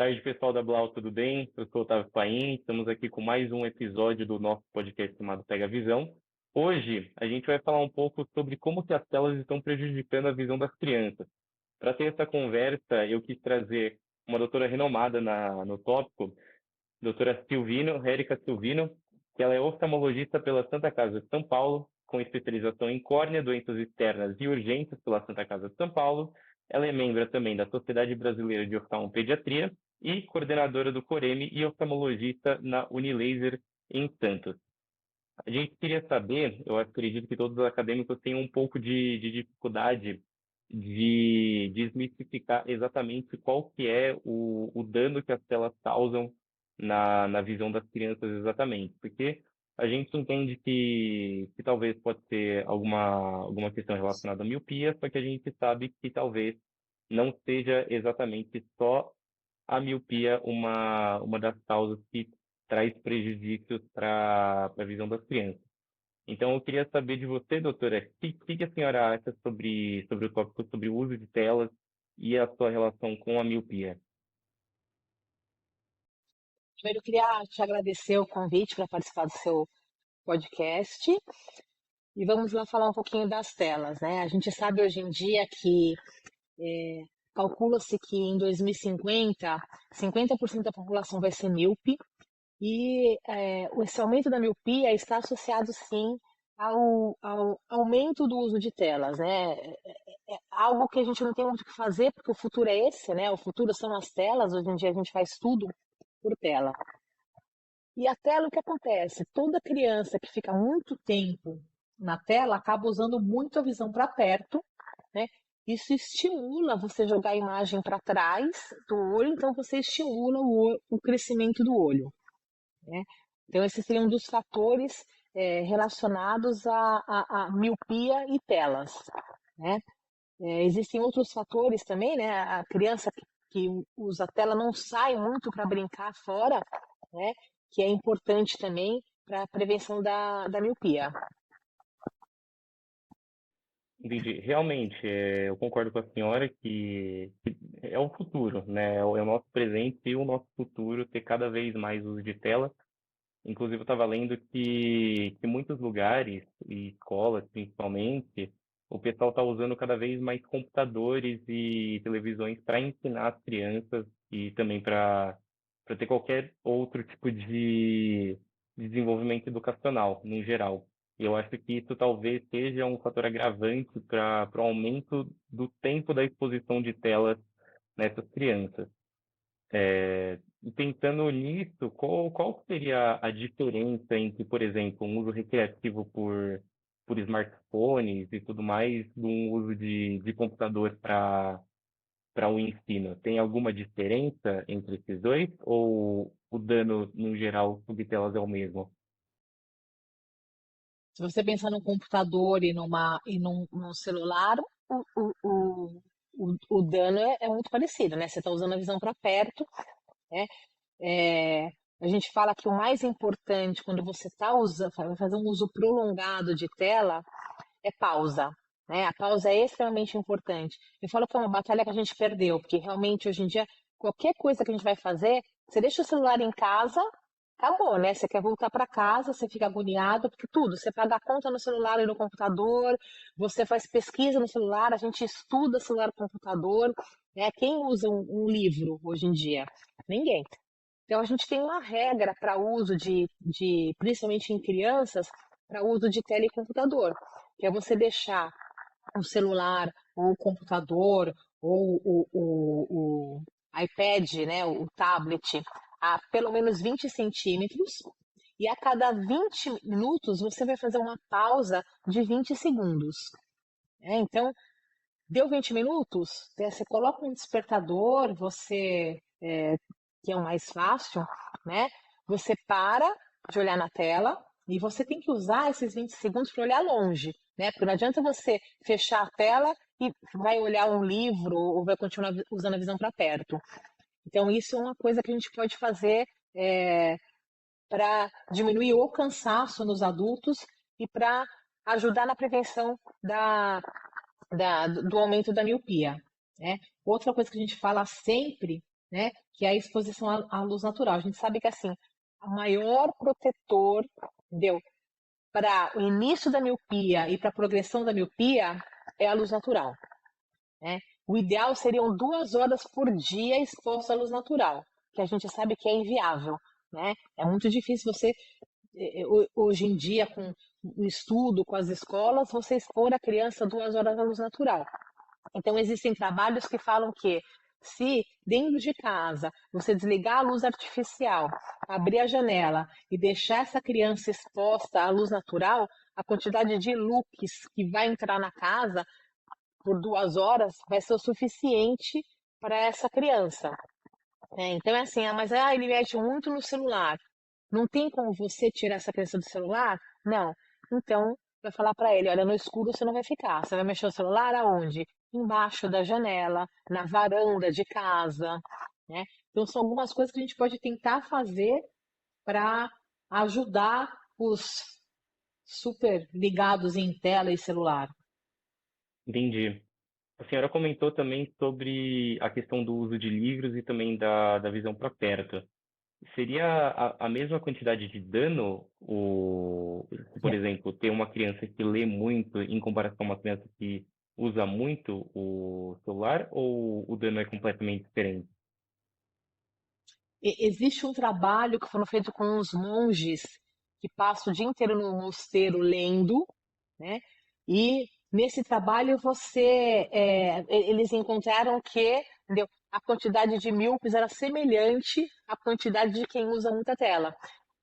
tarde, pessoal da Blau, tudo bem? Eu sou o Otávio Paim, estamos aqui com mais um episódio do nosso podcast chamado Pega a Visão. Hoje, a gente vai falar um pouco sobre como que as telas estão prejudicando a visão das crianças. Para ter essa conversa, eu quis trazer uma doutora renomada no tópico, doutora Silvino, Érica Silvino, que ela é oftalmologista pela Santa Casa de São Paulo, com especialização em córnea, doenças externas e urgências pela Santa Casa de São Paulo. Ela é membro também da Sociedade Brasileira de Oftalmopediatria e coordenadora do Coreme e oftalmologista na Unilaser em Santos. A gente queria saber, eu acredito que todos os acadêmicos têm um pouco de dificuldade de desmistificar exatamente qual que é o dano que as telas causam na visão das crianças exatamente, porque a gente entende que talvez pode ser alguma questão relacionada à miopia, só que a gente sabe que talvez não seja exatamente só a miopia uma das causas que traz prejudícios para a visão das crianças. Então, eu queria saber de você, doutora, o que a senhora acha sobre o tópico sobre o uso de telas e a sua relação com a miopia? Primeiro, eu queria te agradecer o convite para participar do seu podcast. E vamos lá falar um pouquinho das telas, né? A gente sabe hoje em dia que calcula-se que em 2050, 50% da população vai ser míope. E esse aumento da miopia está associado, sim, ao aumento do uso de telas, né? É algo que a gente não tem muito o que fazer, porque o futuro é esse, né? O futuro são as telas, hoje em dia a gente faz tudo por tela. E a tela, o que acontece? Toda criança que fica muito tempo na tela acaba usando muito a visão para perto, né? Isso estimula você jogar a imagem para trás do olho, então você estimula o crescimento do olho, né? Então, esse seria um dos fatores relacionados à miopia e telas, né? Existem outros fatores também, né? A criança que usa tela não sai muito para brincar fora, né? Que é importante também para a prevenção da miopia. Entendi. Realmente, eu concordo com a senhora que é o futuro, né? É o nosso presente e o nosso futuro ter cada vez mais uso de tela. Inclusive, eu estava lendo que muitos lugares, e escolas principalmente, o pessoal está usando cada vez mais computadores e televisões para ensinar as crianças e também para ter qualquer outro tipo de desenvolvimento educacional, no geral. E eu acho que isso talvez seja um fator agravante para o aumento do tempo da exposição de telas nessas crianças. E pensando nisso, qual seria a diferença entre, por exemplo, um uso recreativo por smartphones e tudo mais, de um uso de computador para o ensino? Tem alguma diferença entre esses dois? Ou o dano, no geral, sobre telas é o mesmo? Se você pensar num computador num celular, o dano é muito parecido, né? Você está usando a visão para perto, né? É, a gente fala que o mais importante quando você está usando, vai fazer um uso prolongado de tela, é pausa, né? A pausa é extremamente importante. Eu falo que é uma batalha que a gente perdeu, porque realmente hoje em dia, qualquer coisa que a gente vai fazer, você deixa o celular em casa, acabou, né? Você quer voltar para casa, você fica agoniado, porque tudo, você paga a conta no celular e no computador, você faz pesquisa no celular, a gente estuda celular e computador, né? Quem usa um livro hoje em dia? Ninguém. Então, a gente tem uma regra para uso principalmente em crianças, para uso de tela e computador, que é você deixar o celular, ou o computador, ou o iPad, né, o tablet, a pelo menos 20 centímetros, e a cada 20 minutos você vai fazer uma pausa de 20 segundos. Então, deu 20 minutos, você coloca um despertador, que é o mais fácil, né? Você para de olhar na tela e você tem que usar esses 20 segundos para olhar longe, né? Porque não adianta você fechar a tela e vai olhar um livro ou vai continuar usando a visão para perto. Então, isso é uma coisa que a gente pode fazer para diminuir o cansaço nos adultos e para ajudar na prevenção do aumento da miopia, né? Outra coisa que a gente fala sempre né? Que é a exposição à luz natural. A gente sabe que assim, o maior protetor, entendeu? Para o início da miopia e para a progressão da miopia é a luz natural, né? O ideal seriam 2 horas por dia exposto à luz natural, que a gente sabe que é inviável, né? É muito difícil você, hoje em dia, com o estudo, com as escolas, você expor a criança 2 horas à luz natural. Então, existem trabalhos que falam que se dentro de casa você desligar a luz artificial, abrir a janela e deixar essa criança exposta à luz natural, a quantidade de luz que vai entrar na casa por 2 horas vai ser o suficiente para essa criança. Então é assim, mas ele mexe muito no celular. Não tem como você tirar essa criança do celular? Não. Então, vai falar para ele, olha, no escuro você não vai ficar. Você vai mexer o celular aonde? Embaixo da janela, na varanda de casa, né? Então, são algumas coisas que a gente pode tentar fazer para ajudar os super ligados em tela e celular. Entendi. A senhora comentou também sobre a questão do uso de livros e também da visão para perto. Seria a mesma quantidade de dano, por exemplo, ter uma criança que lê muito em comparação a uma criança que usa muito o celular, ou o dano é completamente diferente? Existe um trabalho que foi feito com os monges que passam o dia inteiro no mosteiro lendo, né? E nesse trabalho eles encontraram que, entendeu? A quantidade de míopes era semelhante à quantidade de quem usa muita tela.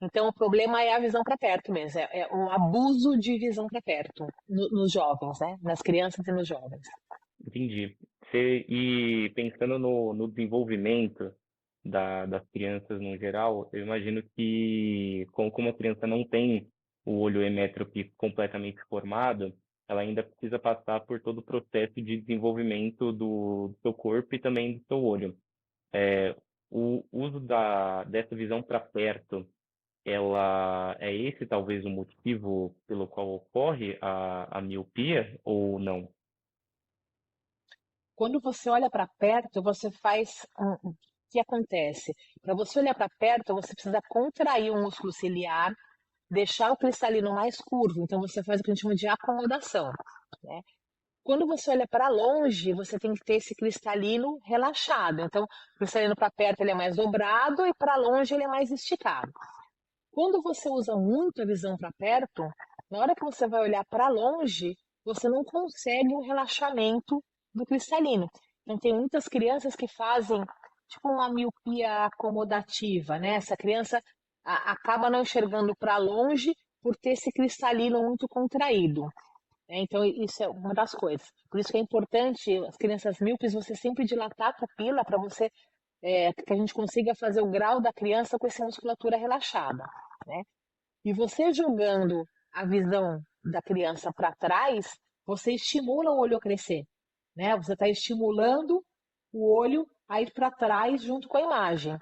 Então o problema é a visão para perto mesmo, é o abuso de visão para perto nos jovens, né? Nas crianças e nos jovens. Entendi. E pensando no desenvolvimento das crianças no geral, eu imagino que, como a criança não tem o olho hemétrope completamente formado, ela ainda precisa passar por todo o processo de desenvolvimento do seu corpo e também do seu olho. O uso dessa visão para perto, ela é esse talvez o motivo pelo qual ocorre a miopia ou não? Quando você olha para perto, você faz. O que acontece? Para você olhar para perto, você precisa contrair o músculo ciliar, deixar o cristalino mais curvo. Então, você faz o que a gente chama de acomodação, né? Quando você olha para longe, você tem que ter esse cristalino relaxado. Então, o cristalino para perto ele é mais dobrado e para longe ele é mais esticado. Quando você usa muito a visão para perto, na hora que você vai olhar para longe, você não consegue um relaxamento do cristalino. Então, tem muitas crianças que fazem tipo uma miopia acomodativa, né? Essa criança acaba não enxergando para longe por ter esse cristalino muito contraído, né? Então, isso é uma das coisas. Por isso que é importante, as crianças míopes, você sempre dilatar a pupila para você que a gente consiga fazer o grau da criança com essa musculatura relaxada, né? E você jogando a visão da criança para trás, você estimula o olho a crescer, né? Você está estimulando o olho a ir para trás junto com a imagem.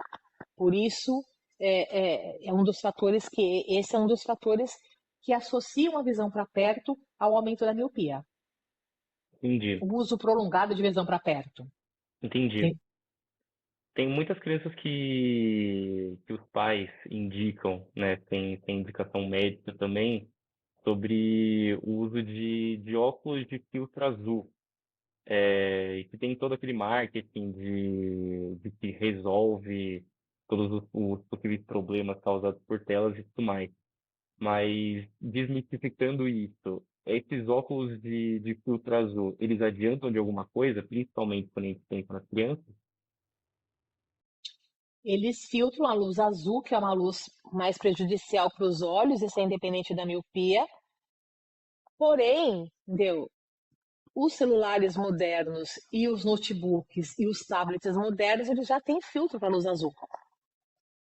Por isso, é um dos fatores que esse é um dos fatores que associam a visão para perto ao aumento da miopia. Entendi, O uso prolongado de visão para perto. entendi. Tem muitas crianças que os pais indicam, né, tem indicação médica também, sobre o uso de óculos de filtro azul, e que tem todo aquele marketing de que resolve todos os possíveis problemas causados por telas e tudo mais. Mas desmistificando isso, esses óculos de filtro azul, eles adiantam de alguma coisa, principalmente quando a gente pensa nas crianças? Eles filtram a luz azul, que é uma luz mais prejudicial para os olhos, isso é independente da miopia. Porém, entendeu? Os celulares modernos e os notebooks e os tablets modernos, eles já têm filtro para luz azul,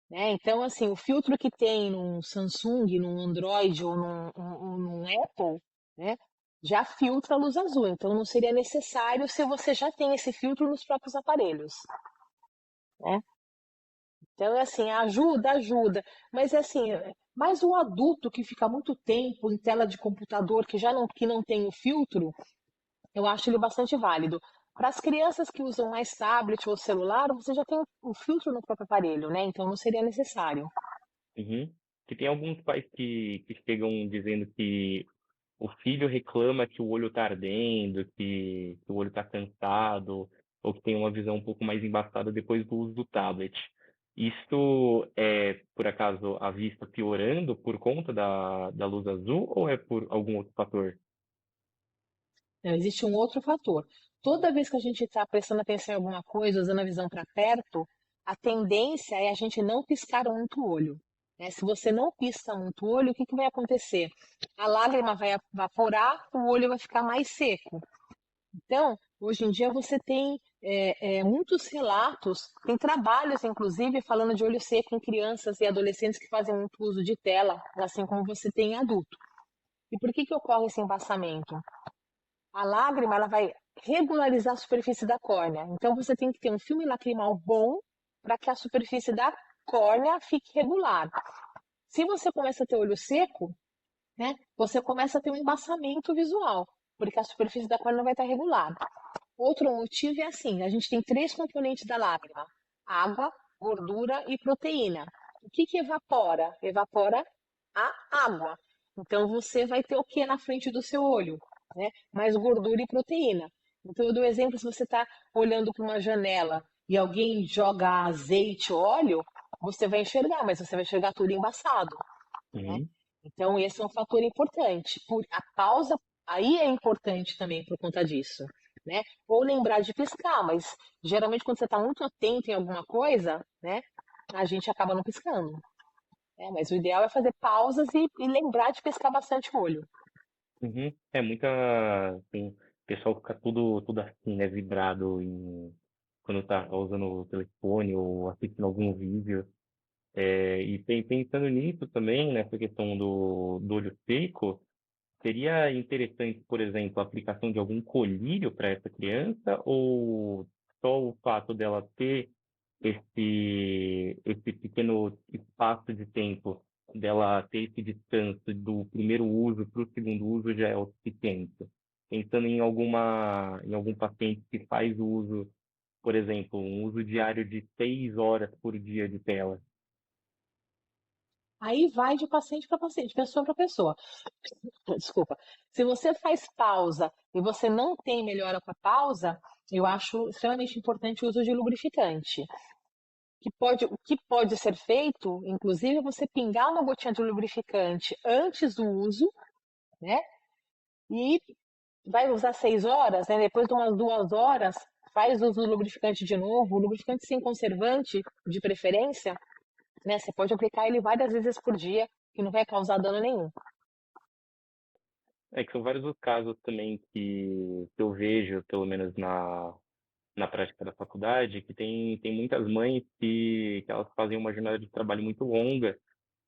né? Então, assim, o filtro que tem num Samsung, num Android ou num Apple, né, já filtra a luz azul. Então, não seria necessário se você já tem esse filtro nos próprios aparelhos, né? Então, é assim, ajuda, ajuda. Mas, é assim, mais o adulto que fica muito tempo em tela de computador, que não tem o filtro, eu acho ele bastante válido. Para as crianças que usam mais tablet ou celular, você já tem o filtro no próprio aparelho, né? Então não seria necessário. Uhum. Que tem alguns pais que chegam dizendo que o filho reclama que o olho está ardendo, que o olho está cansado, ou que tem uma visão um pouco mais embaçada depois do uso do tablet. Isso é, por acaso, a vista piorando por conta da luz azul ou é por algum outro fator? Não, existe um outro fator. Toda vez que a gente está prestando atenção em alguma coisa, usando a visão para perto, a tendência é a gente não piscar muito o olho. Né? Se você não pisca muito o olho, o que, que vai acontecer? A lágrima vai evaporar, o olho vai ficar mais seco. Então, hoje em dia você tem muitos relatos, tem trabalhos, inclusive, falando de olho seco em crianças e adolescentes que fazem muito uso de tela, assim como você tem em adulto. E por que, que ocorre esse embaçamento? A lágrima ela vai regularizar a superfície da córnea. Então você tem que ter um filme lacrimal bom para que a superfície da córnea fique regular. Se você começa a ter olho seco, né, você começa a ter um embaçamento visual, porque a superfície da córnea não vai estar regular. Outro motivo é assim, a gente tem três componentes da lágrima: água, gordura e proteína. O que, que evapora? Evapora a água. Então você vai ter o que na frente do seu olho? Né? Mais gordura e proteína. Então eu dou exemplo, se você está olhando para uma janela e alguém joga azeite, óleo, você vai enxergar, mas você vai enxergar tudo embaçado. Né? Uhum. Então esse é um fator importante. A pausa aí é importante também por conta disso. Né? Ou lembrar de piscar, mas geralmente quando você está muito atento em alguma coisa, né, a gente acaba não piscando. Né? Mas o ideal é fazer pausas e lembrar de piscar bastante o olho. Uhum. É muita. Assim, o pessoal fica tudo assim, né? Vibrado quando tá usando o telefone ou assistindo algum vídeo. E pensando nisso também, nessa questão do olho seco, seria interessante, por exemplo, a aplicação de algum colírio para essa criança ou só o fato dela ter esse pequeno espaço de tempo, dela ter esse descanso do primeiro uso para o segundo uso já é o suficiente? Pensando em algum paciente que faz o uso, por exemplo, um uso diário de 6 horas por dia de tela. Aí vai de paciente para paciente, pessoa para pessoa. Desculpa. Se você faz pausa e você não tem melhora com a pausa, eu acho extremamente importante o uso de lubrificante. O que pode ser feito, inclusive, é você pingar uma gotinha de lubrificante antes do uso, né? E vai usar 6 horas, né? Depois de umas 2 horas, faz uso do lubrificante de novo. O lubrificante sem conservante, de preferência, né? Você pode aplicar ele várias vezes por dia, que não vai causar dano nenhum. É que são vários os casos também que eu vejo, pelo menos na prática da faculdade, que tem muitas mães que elas fazem uma jornada de trabalho muito longa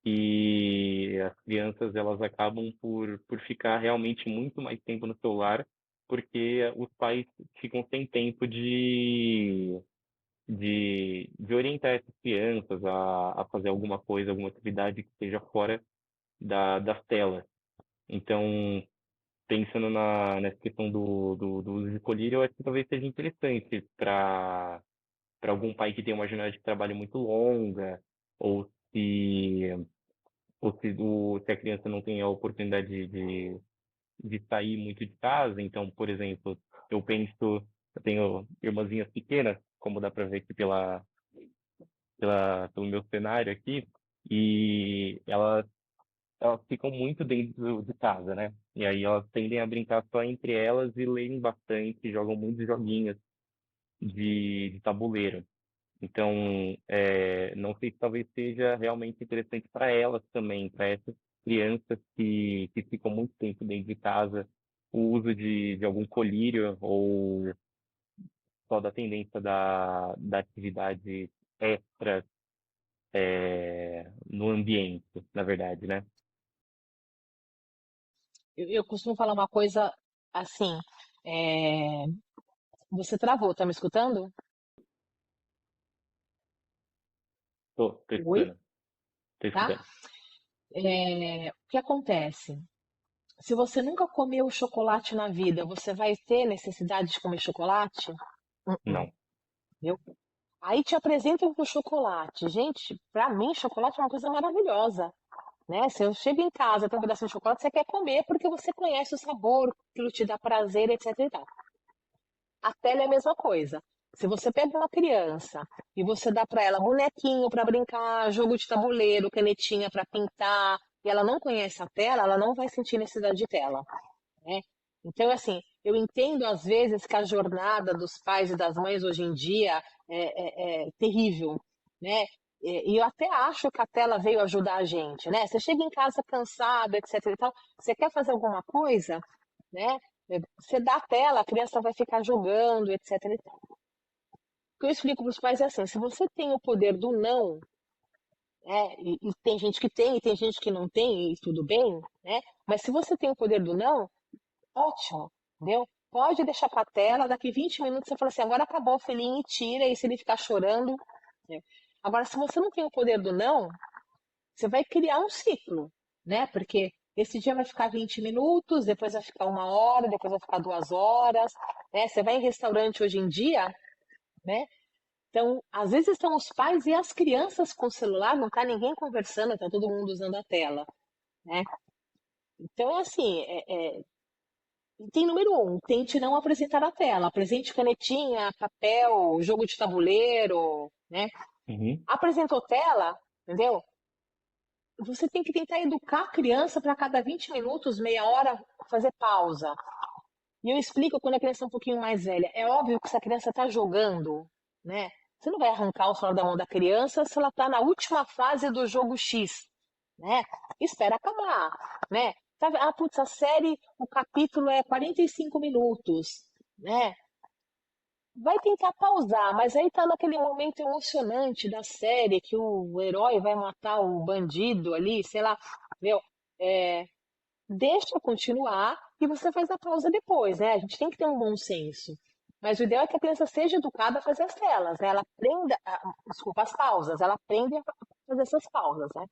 e as crianças elas acabam por ficar realmente muito mais tempo no celular porque os pais ficam sem tempo de orientar essas crianças a fazer alguma coisa, alguma atividade que esteja fora das telas. Então, pensando nessa questão do uso de colírio, eu acho que talvez seja interessante para algum pai que tem uma jornada de trabalho muito longa, ou se, se a criança não tem a oportunidade de sair muito de casa. Então, por exemplo, eu tenho irmãzinhas pequenas, como dá para ver aqui pelo meu cenário aqui, e elas ficam muito dentro de casa, né? E aí elas tendem a brincar só entre elas e leem bastante, jogam muitos joguinhos de tabuleiro. Então, não sei se talvez seja realmente interessante para elas também, para essas crianças que ficam muito tempo dentro de casa, o uso de algum colírio ou só da tendência da atividade extra no ambiente, na verdade, né? Eu costumo falar uma coisa assim. é, Você travou, tá me escutando? Tô Oi, escutando, tô tá? escutando. O que acontece? Se você nunca comeu chocolate na vida, você vai ter necessidade de comer chocolate? Não. Entendeu? Aí te apresentam com chocolate. Gente, pra mim, chocolate é uma coisa maravilhosa, né? Se eu chego em casa, tem um pedacinho de chocolate, você quer comer porque você conhece o sabor, aquilo te dá prazer, etc e tal. A tela é a mesma coisa. Se você pega uma criança e você dá para ela bonequinho para brincar, jogo de tabuleiro, canetinha para pintar, e ela não conhece a tela, ela não vai sentir necessidade de tela, né? Então, assim, eu entendo às vezes que a jornada dos pais e das mães hoje em dia é terrível, né? E eu até acho que a tela veio ajudar a gente, né? Você chega em casa cansado, etc e tal, você quer fazer alguma coisa, né? Você dá a tela, a criança vai ficar jogando, etc e tal. O que eu explico para os pais é assim, se você tem o poder do não, né? E tem gente que tem, e tem gente que não tem, e tudo bem, né? Mas se você tem o poder do não, ótimo, entendeu? Pode deixar para a tela, daqui 20 minutos você fala assim, agora acabou o filhinho e tira, e se ele ficar chorando. Né? Agora, se você não tem o poder do não, você vai criar um ciclo, né? Porque esse dia vai ficar 20 minutos, depois vai ficar 1 hora, depois vai ficar 2 horas, né? Você vai em restaurante hoje em dia, né? Então, às vezes estão os pais e as crianças com o celular, não tá ninguém conversando, tá todo mundo usando a tela, né? Então, é assim, tem número um, tente não apresentar a tela. Apresente canetinha, papel, jogo de tabuleiro, né? Uhum. Apresentou tela, entendeu? Você tem que tentar educar a criança para cada 20 minutos, meia hora, fazer pausa. E eu explico quando a criança é um pouquinho mais velha. É óbvio que se a criança está jogando, né? Você não vai arrancar o celular da mão da criança se ela está na última fase do jogo X, né? Espera acabar, né? Ah, putz, a série, o capítulo é 45 minutos, né? Vai tentar pausar, mas aí tá naquele momento emocionante da série que o herói vai matar o bandido ali, sei lá, meu, é, deixa continuar e você faz a pausa depois, né? A gente tem que ter um bom senso. Mas o ideal é que a criança seja educada a fazer as telas, né? Ela aprenda, desculpa, as pausas, ela aprende a fazer essas pausas, né?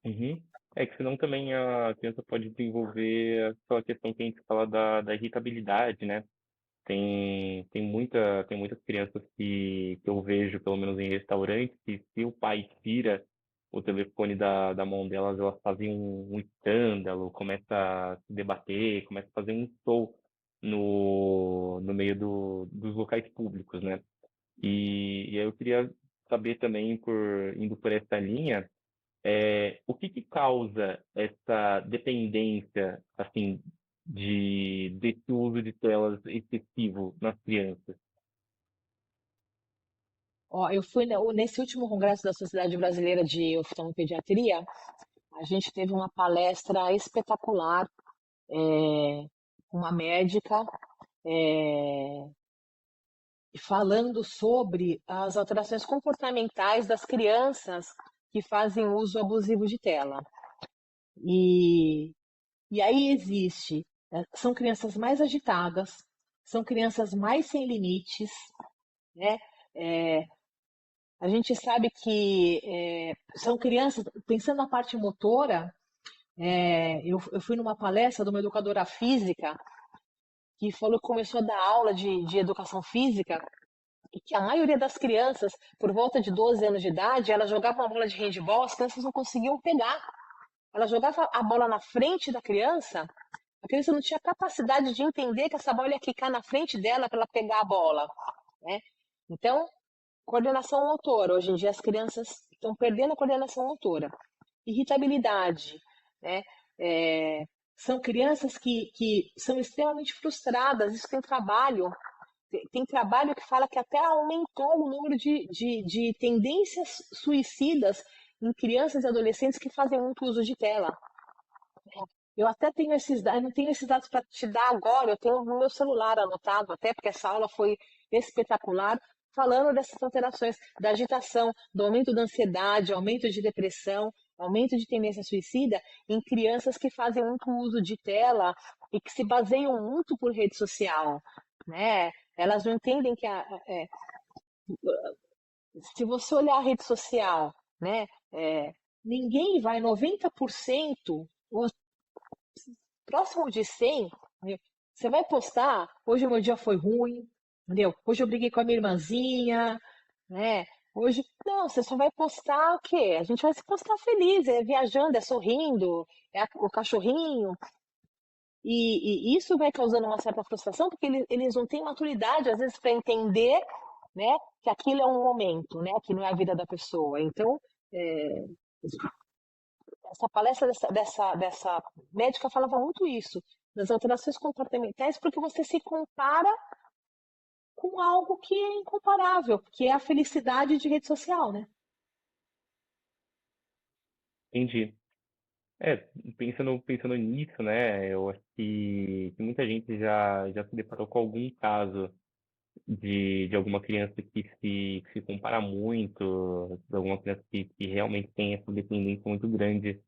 Uhum. É que senão também a criança pode desenvolver aquela questão que a gente fala da irritabilidade, né? Tem muitas crianças que eu vejo, pelo menos em restaurantes, que se o pai tira o telefone da mão delas, elas fazem um escândalo, começa a se debater, começa a fazer um show no meio dos locais públicos, né? E aí eu queria saber também, indo por essa linha, o que que causa essa dependência, assim, desse uso de telas excessivo nas crianças? Ó, eu fui nesse último congresso da Sociedade Brasileira de Oftalmopediatria, a gente teve uma palestra espetacular, uma médica, é, falando sobre as alterações comportamentais das crianças que fazem uso abusivo de tela. E, e aí existe, são crianças mais agitadas, são crianças mais sem limites, né? É, a gente sabe que são crianças, pensando na parte motora, eu fui numa palestra de uma educadora física que falou que começou a dar aula de educação física e que a maioria das crianças, por volta de 12 anos de idade, ela jogava uma bola de handball, as crianças não conseguiam pegar. Ela jogava a bola na frente da criança, a criança não tinha capacidade de entender que essa bola ia quicar na frente dela para ela pegar a bola, né? Então, coordenação motora. Hoje em dia as crianças estão perdendo a coordenação motora. Irritabilidade, né? É, são crianças que são extremamente frustradas. Isso tem trabalho. Tem trabalho que fala que até aumentou o número de tendências suicidas em crianças e adolescentes que fazem muito uso de tela. Eu até tenho esses dados, não tenho esses dados para te dar agora, eu tenho no meu celular anotado, até porque essa aula foi espetacular, falando dessas alterações, da agitação, do aumento da ansiedade, aumento de depressão, aumento de tendência suicida em crianças que fazem muito uso de tela e que se baseiam muito por rede social, né? Elas não entendem que se você olhar a rede social, né, ninguém vai 90% próximo de 100, entendeu? Você vai postar, hoje o meu dia foi ruim, entendeu? Hoje eu briguei com a minha irmãzinha, né? Hoje, não, você só vai postar o quê? A gente vai se postar feliz, é viajando, é sorrindo, o cachorrinho. E isso vai causando uma certa frustração, porque eles não têm maturidade, às vezes, para entender, né, que aquilo é um momento, né, que não é a vida da pessoa. Então, é, essa palestra dessa médica falava muito isso, das alterações comportamentais, porque você se compara com algo que é incomparável, que é a felicidade de rede social, né? Entendi. É, pensando nisso, né, eu acho que muita gente já se deparou com algum caso de alguma criança que se compara muito, de alguma criança que realmente tem essa dependência muito grande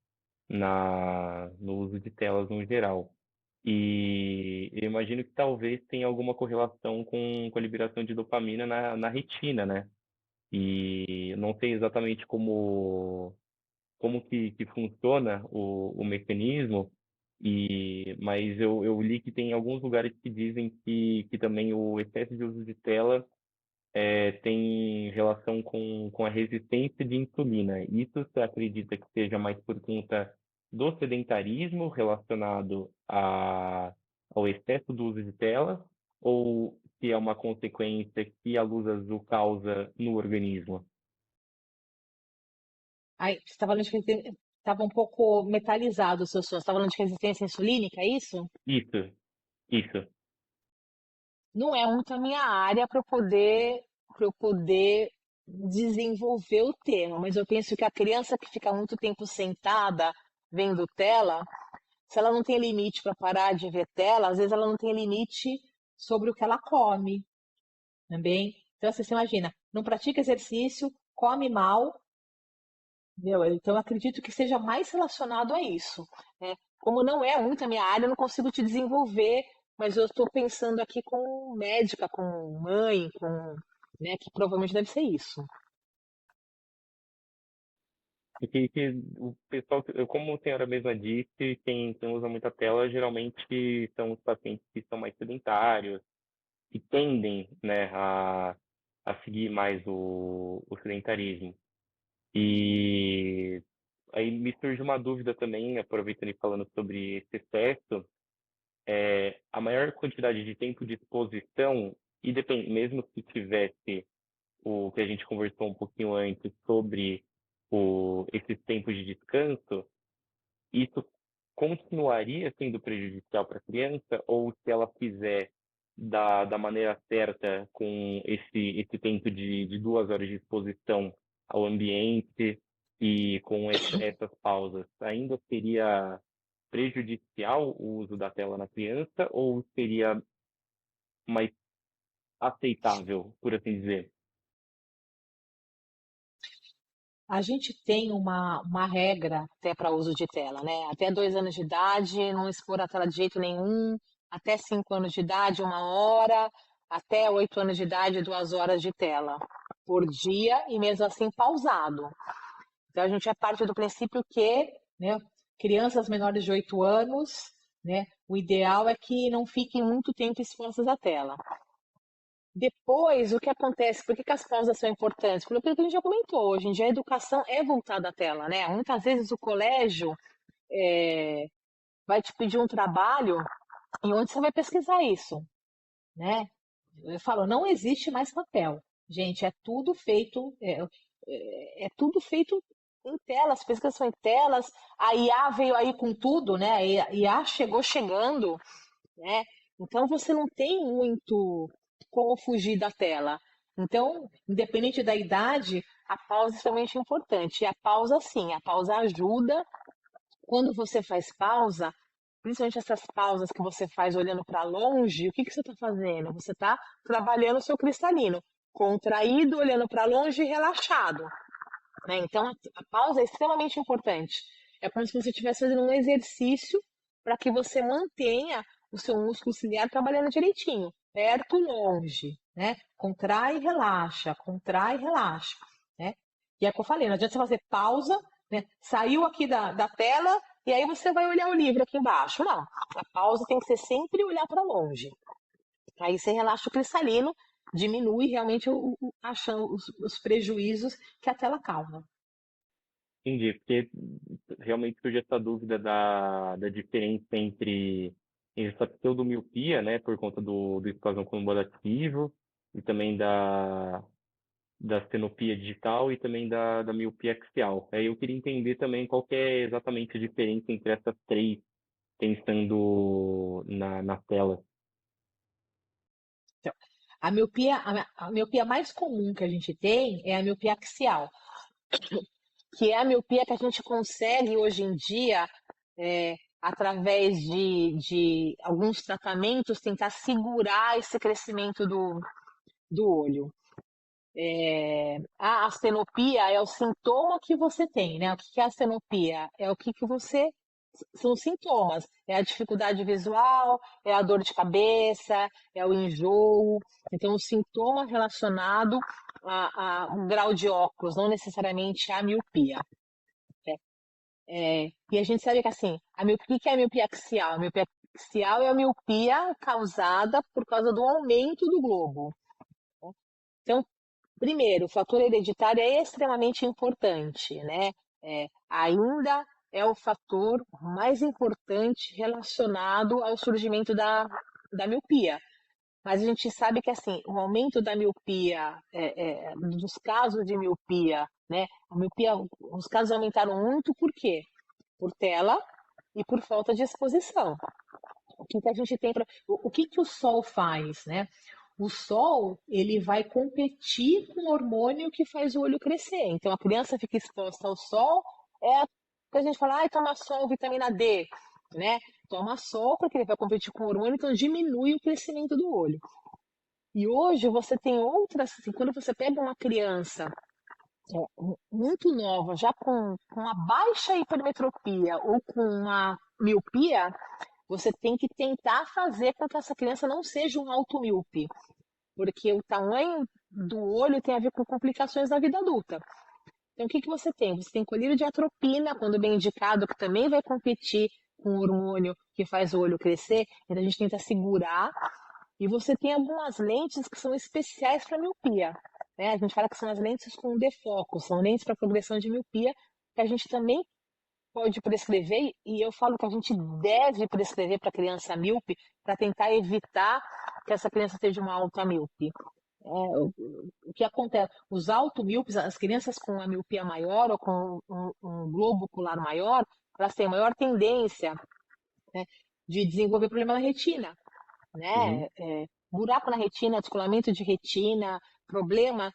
no uso de telas no geral. E eu imagino que talvez tenha alguma correlação com a liberação de dopamina na retina, né? E eu não sei exatamente como que funciona o mecanismo, mas eu li que tem alguns lugares que dizem que também o excesso de uso de tela tem relação com a resistência de insulina. Isso você acredita que seja mais por conta do sedentarismo relacionado ao excesso do uso de tela, ou se é uma consequência que a luz azul causa no organismo? Aí, você estava falando de que estava um pouco metalizado o seu som. Você estava falando de resistência insulínica, é isso? Isso, isso. Não é muito a minha área para eu poder desenvolver o tema, mas eu penso que a criança que fica muito tempo sentada vendo tela, se ela não tem limite para parar de ver tela, às vezes ela não tem limite sobre o que ela come também. Então, assim, você imagina, não pratica exercício, come mal, entendeu? Então, eu acredito que seja mais relacionado a isso, né? Como não é muito a minha área, eu não consigo te desenvolver, mas eu estou pensando aqui com médica, com mãe, né, que provavelmente deve ser isso. E que o pessoal, como a senhora mesma disse, quem usa muita tela geralmente são os pacientes que são mais sedentários, que tendem, né, a seguir mais o sedentarismo. E aí me surge uma dúvida também, aproveitando e falando sobre esse excesso, a maior quantidade de tempo de exposição, e depende, mesmo se tivesse o que a gente conversou um pouquinho antes sobre esses tempos de descanso, isso continuaria sendo prejudicial para a criança, ou se ela fizer da maneira certa, com esse tempo de 2 horas de exposição ao ambiente e com essas pausas, ainda seria prejudicial o uso da tela na criança, ou seria mais aceitável, por assim dizer? A gente tem uma regra até para uso de tela, né? Até 2 anos de idade, não expor a tela de jeito nenhum. Até 5 anos de idade, 1 hora. Até 8 anos de idade, 2 horas de tela por dia e mesmo assim pausado. Então a gente é parte do princípio que, né, crianças menores de 8 anos, né, o ideal é que não fiquem muito tempo expostas à tela. Depois, o que acontece? Por que as pausas são importantes? Pelo que a gente já comentou, hoje em dia a educação é voltada à tela, né? Muitas vezes o colégio vai te pedir um trabalho e onde você vai pesquisar isso, né? Eu falo, não existe mais papel. Gente, é tudo feito em telas, pesquisas são em telas. A IA veio aí com tudo, né? A IA chegou chegando, né? Então você não tem muito como fugir da tela. Então, independente da idade, a pausa é extremamente importante. E a pausa, sim, a pausa ajuda. Quando você faz pausa, principalmente essas pausas que você faz olhando para longe, o que que você está fazendo? Você está trabalhando o seu cristalino, contraído, olhando para longe e relaxado, né? Então, a pausa é extremamente importante. É como se você estivesse fazendo um exercício para que você mantenha o seu músculo ciliar trabalhando direitinho, perto, longe, né? Contrai e relaxa, né? E é o que eu falei, não adianta você fazer pausa, né? Saiu aqui da tela e aí você vai olhar o livro aqui embaixo. Não, a pausa tem que ser sempre olhar para longe. Aí você relaxa o cristalino, diminui realmente os prejuízos que a tela causa. Entendi, porque realmente surge essa dúvida da diferença entre essa pseudomiopia, né, por conta do espasmo cumulativo, e também da astenopia digital e também da miopia axial. Aí eu queria entender também qual que é exatamente a diferença entre essas três, pensando na tela. Então, a miopia mais comum que a gente tem é a miopia axial, que é a miopia que a gente consegue hoje em dia, através de alguns tratamentos, tentar segurar esse crescimento do olho. A astenopia é o sintoma que você tem, né? O que é a astenopia? É o que você. São os sintomas. É a dificuldade visual, é a dor de cabeça, é o enjoo. Então, o sintoma relacionado a um grau de óculos, não necessariamente a miopia. E a gente sabe que assim, o que é a miopia axial? A miopia axial é a miopia causada por causa do aumento do globo. Então, primeiro, o fator hereditário é extremamente importante, né? Ainda é o fator mais importante relacionado ao surgimento da miopia. Mas a gente sabe que assim, o aumento da miopia, dos casos de miopia, né? A miopia, os casos aumentaram muito por quê? Por tela e por falta de exposição. O que, que a gente tem para. O que, que o sol faz, né? O sol, ele vai competir com o hormônio que faz o olho crescer. Então, a criança fica exposta ao sol, é que a gente fala, toma sol, vitamina D, né? Toma sol porque ele vai competir com o hormônio, então diminui o crescimento do olho. E hoje você tem outras, assim, quando você pega uma criança muito nova, já com uma baixa hipermetropia ou com uma miopia, você tem que tentar fazer com que essa criança não seja um alto míope, porque o tamanho do olho tem a ver com complicações na vida adulta. Então, o que, que você tem? Você tem colírio de atropina, quando bem indicado, que também vai competir com o hormônio que faz o olho crescer. Então, a gente tenta segurar. E você tem algumas lentes que são especiais para miopia. Né? A gente fala que são as lentes com defoco, são lentes para progressão de miopia, que a gente também pode prescrever, e eu falo que a gente deve prescrever para criança míope para tentar evitar que essa criança tenha uma alta míope. O que acontece? Os automíopes, as crianças com a miopia maior ou com um globo ocular maior, elas têm maior tendência, né, de desenvolver problema na retina, Uhum. né? Buraco na retina, descolamento de retina, problema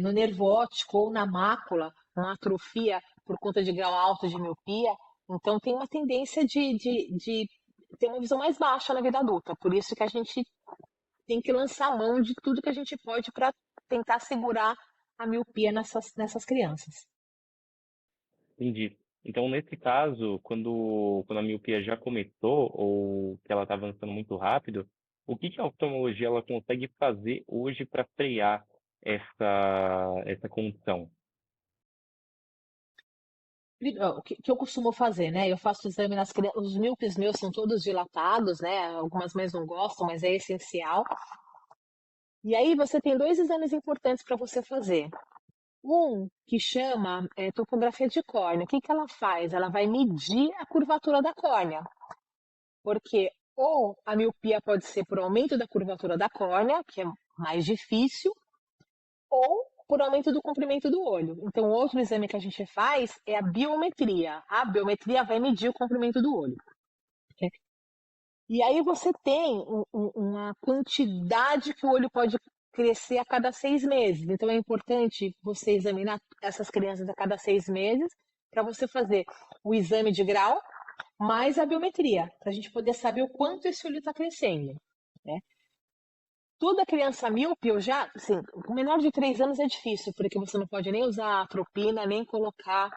no nervo óptico ou na mácula, uma atrofia por conta de grau alto de miopia. Então tem uma tendência de ter uma visão mais baixa na vida adulta. Por isso que a gente tem que lançar a mão de tudo que a gente pode para tentar segurar a miopia nessas crianças. Entendi. Então, nesse caso, quando a miopia já começou ou que ela está avançando muito rápido, o que que a oftalmologia ela consegue fazer hoje para frear essa condição? O que eu costumo fazer, né? Eu faço exame nas crianças, os míopes meus são todos dilatados, né? Algumas mães não gostam, mas é essencial. E aí você tem dois exames importantes para você fazer. Um que chama topografia de córnea. O que que ela faz? Ela vai medir a curvatura da córnea, porque ou a miopia pode ser por aumento da curvatura da córnea, que é mais difícil, ou por aumento do comprimento do olho. Então, outro exame que a gente faz é a biometria. A biometria vai medir o comprimento do olho. E aí você tem uma quantidade que o olho pode crescer a cada 6 meses. Então é importante você examinar essas crianças a cada 6 meses para você fazer o exame de grau mais a biometria, para a gente poder saber o quanto esse olho está crescendo. Né? Toda criança míope, eu já, assim, com menor de 3 anos é difícil, porque você não pode nem usar atropina, nem colocar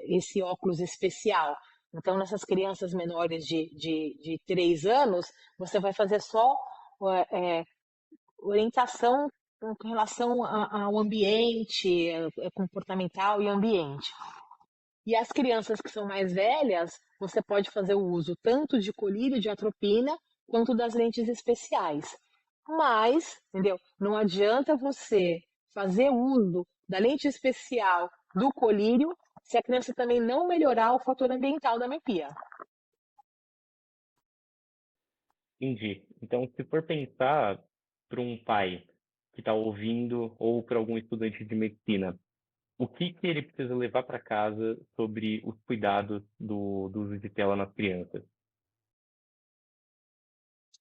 esse óculos especial. Então, nessas crianças menores de 3 anos, você vai fazer só orientação com relação ao ambiente, comportamental e ambiente. E as crianças que são mais velhas, você pode fazer o uso tanto de colírio de atropina quanto das lentes especiais. Mas, entendeu? Não adianta você fazer uso da lente especial do colírio se a criança também não melhorar o fator ambiental da miopia. Entendi. Então, se for pensar para um pai que está ouvindo ou para algum estudante de medicina, o que que ele precisa levar para casa sobre os cuidados do uso de tela nas crianças?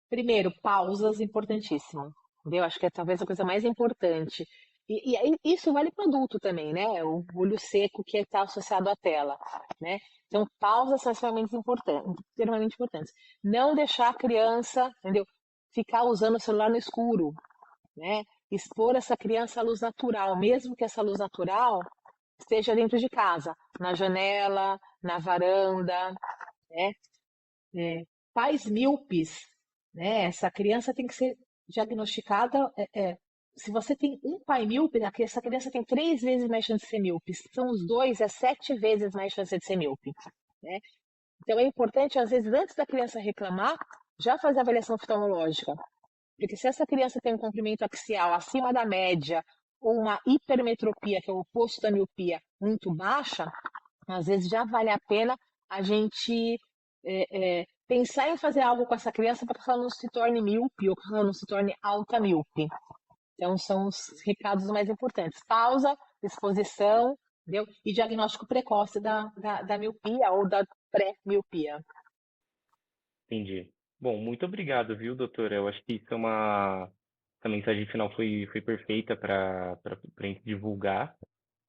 Primeiro, pausas importantíssimo, entendeu? Acho que é talvez a coisa mais importante. E aí, isso vale para o adulto também, né? O olho seco que está associado à tela, né? Então, pausas são extremamente importantes. Não deixar a criança, entendeu? Ficar usando o celular no escuro, né? Expor essa criança à luz natural, mesmo que essa luz natural esteja dentro de casa, na janela, na varanda, né? É, pais míopes, né? Essa criança tem que ser diagnosticada. Se você tem um pai míope, essa criança tem 3 vezes mais chance de ser míope. Se são os dois, é 7 vezes mais chance de ser míope, né? Então é importante, às vezes, antes da criança reclamar, já fazer a avaliação oftalmológica. Porque se essa criança tem um comprimento axial acima da média ou uma hipermetropia, que é o oposto da miopia, muito baixa, às vezes já vale a pena a gente pensar em fazer algo com essa criança para que ela não se torne míope ou que ela não se torne alta míope. Então, são os recados mais importantes. Pausa, exposição, entendeu? E diagnóstico precoce da miopia ou da pré-miopia. Entendi. Bom, muito obrigado, viu, doutora? Eu acho que isso é uma. Essa mensagem final foi perfeita para a gente divulgar,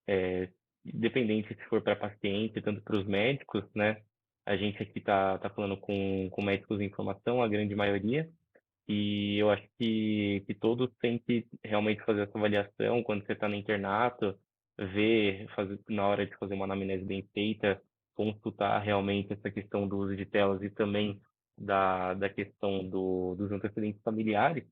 é, independente se for para paciente, tanto para os médicos, né? A gente aqui tá falando com médicos em formação, a grande maioria, e eu acho que todos têm que realmente fazer essa avaliação quando você está no internato, ver, fazer, na hora de fazer uma anamnese bem feita, consultar realmente essa questão do uso de telas e também da questão dos antecedentes familiares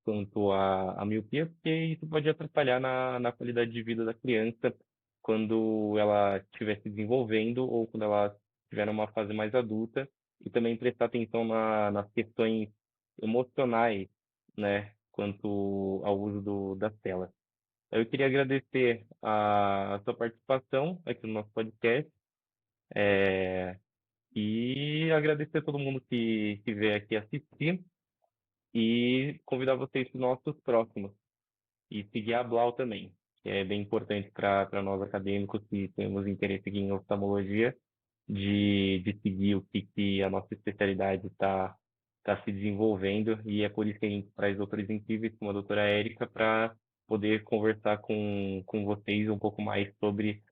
quanto à miopia, porque isso pode atrapalhar na qualidade de vida da criança quando ela estiver se desenvolvendo ou quando ela estiver numa fase mais adulta, e também prestar atenção nas questões emocionais, né, quanto ao uso das telas. Eu queria agradecer a sua participação aqui no nosso podcast, é, e agradecer a todo mundo que veio aqui assistir e convidar vocês para os nossos próximos. E seguir a Blau também, que é bem importante para nós acadêmicos que temos interesse aqui em oftalmologia, de seguir o que a nossa especialidade está se desenvolvendo, e é por isso que a gente traz doutores incríveis como a doutora Érica para poder conversar com vocês um pouco mais sobre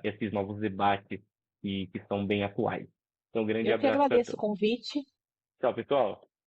esses novos debates que são bem atuais. Então, um grande Eu que abraço para agradeço o todos. convite. Tchau, pessoal.